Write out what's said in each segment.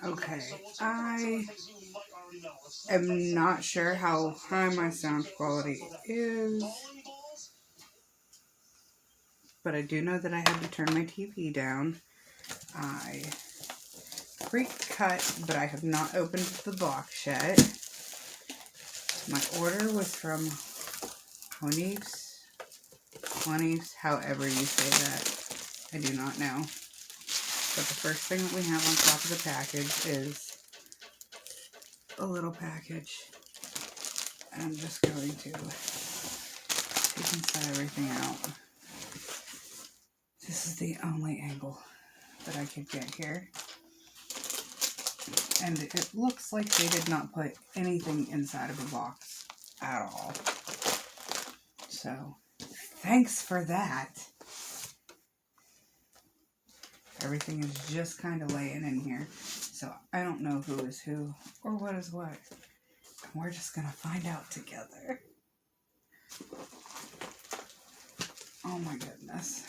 Okay, I am not sure how high my sound quality is, but I do know that I had to turn my TV down. I pre-cut, but I have not opened the box yet. My order was from Juanif's, however you say that. I do not know. But the first thing that we have on top of the package is a little package. And I'm just going to take inside everything out. This is the only angle that I could get here. And it looks like they did not put anything inside of a box at all. So, thanks for that. Everything is just kind of laying in here. So, I don't know who is who or what is what. And we're just going to find out together. Oh my goodness.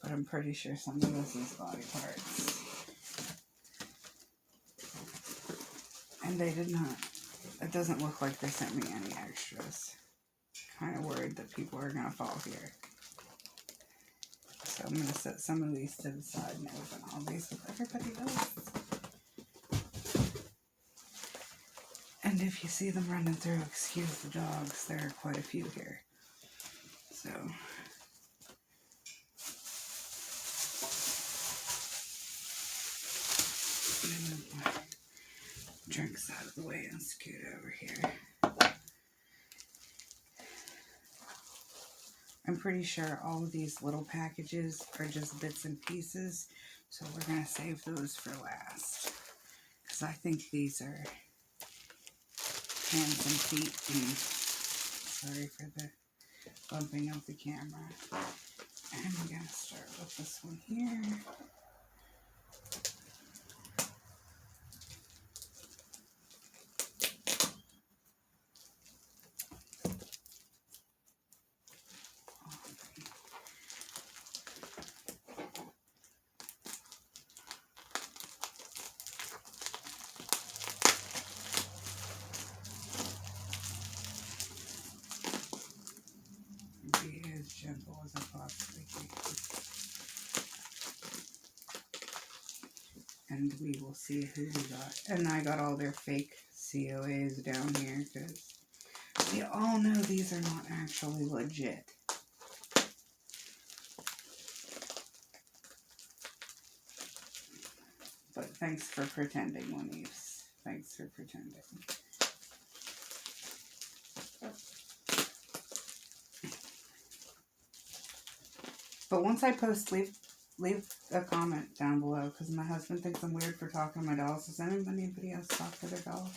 But I'm pretty sure some of this is body parts. And they did not. It doesn't look like they sent me any extras. Kind of worried that people are going to fall here. So I'm going to set some of these to the side and open all these with everybody else. And if you see them running through, excuse the dogs. There are quite a few here. So... move my drinks out of the way and scoot over here. I'm pretty sure all of these little packages are just bits and pieces, so we're going to save those for last. Because I think these are hands and feet, and sorry for the bumping of the camera. And I'm going to start with this one here. Be as gentle as I possibly can. And we will see who we got. And I got all their fake COAs down here because we all know these are not actually legit. But thanks for pretending, Juanif's. Thanks for pretending. But once I post, leave a comment down below, because my husband thinks I'm weird for talking to my dolls. Does anybody else talk to their dolls?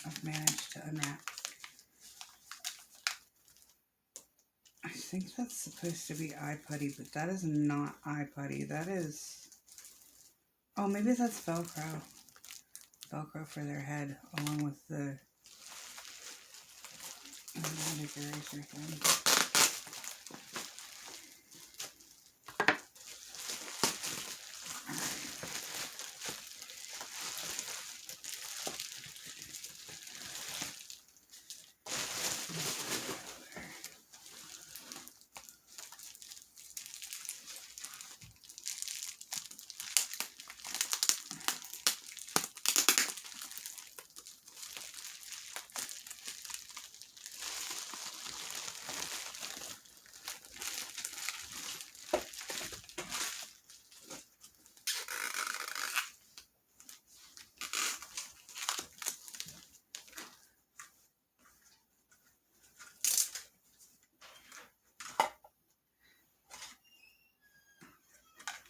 I've managed to unwrap. I think that's supposed to be eye putty, but that is not eye putty. That is... oh, maybe that's Velcro. Velcro for their head, along with the magic eraser thing.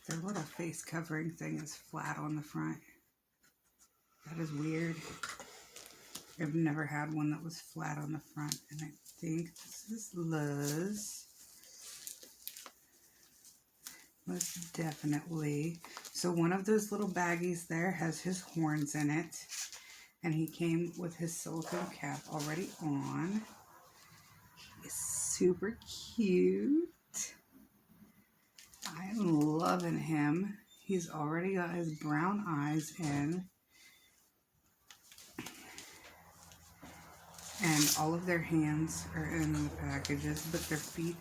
Their little face covering thing is flat on the front. That is weird. I've never had one that was flat on the front, and I think this is Luz. Most definitely. So one of those little baggies there has his horns in it, and he came with his silicone cap already on. He's super cute. I'm loving him. He's already got his brown eyes in. And all of their hands are in the packages, but their feet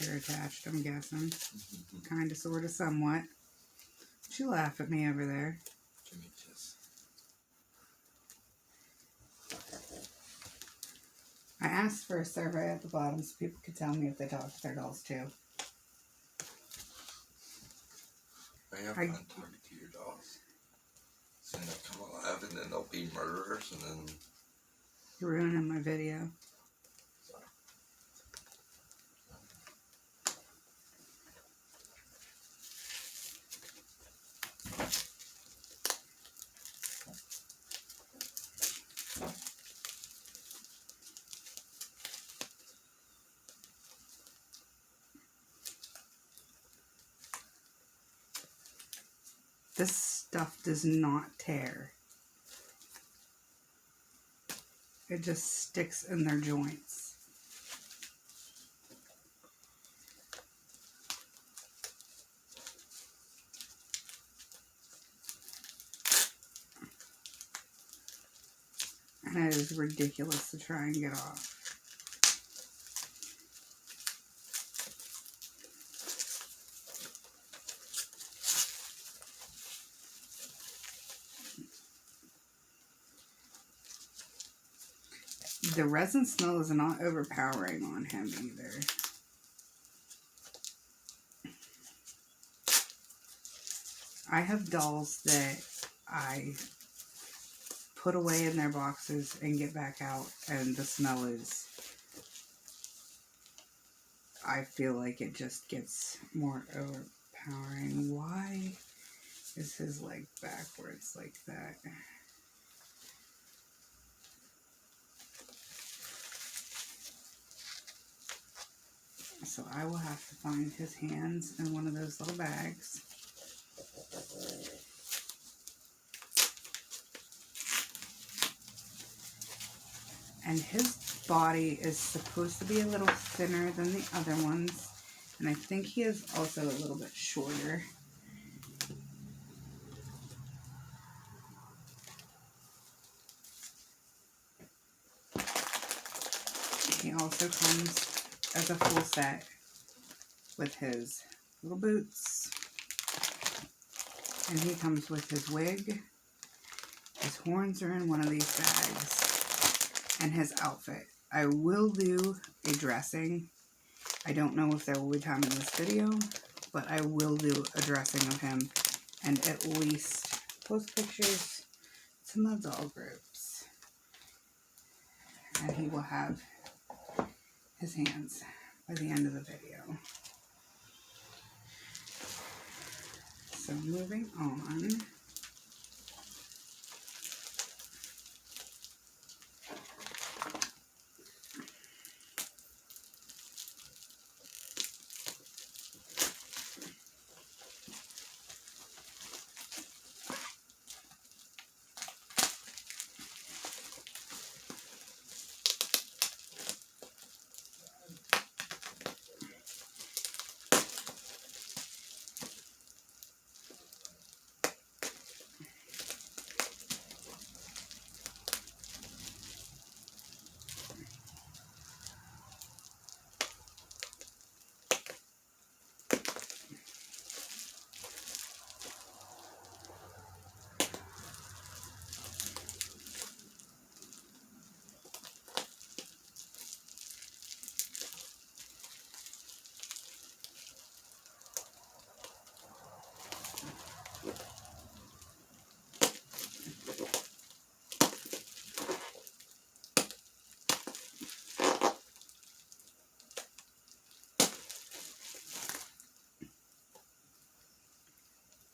are attached, I'm guessing. Kind of, sort of, somewhat. She laughed at me over there. Give me a kiss. I asked for a survey at the bottom so people could tell me if they talk to their dolls too. I have fun talking to your dolls. So they'll come alive and then they'll be murderers and then... You're ruining my video. This stuff does not tear. It just sticks in their joints. And it is ridiculous to try and get off. The resin smell is not overpowering on him either. I have dolls that I put away in their boxes and get back out, and the smell is, I feel like it just gets more overpowering. Why is his leg backwards like that? So I will have to find his hands in one of those little bags. And his body is supposed to be a little thinner than the other ones. And I think he is also a little bit shorter. He also comes as a full set with his little boots. And he comes with his wig. His horns are in one of these bags. And his outfit. I will do a dressing. I don't know if there will be time in this video, but I will do a dressing of him and at least post pictures to my doll groups. And he will have his hands by the end of the video. So moving on.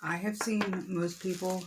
I have seen most people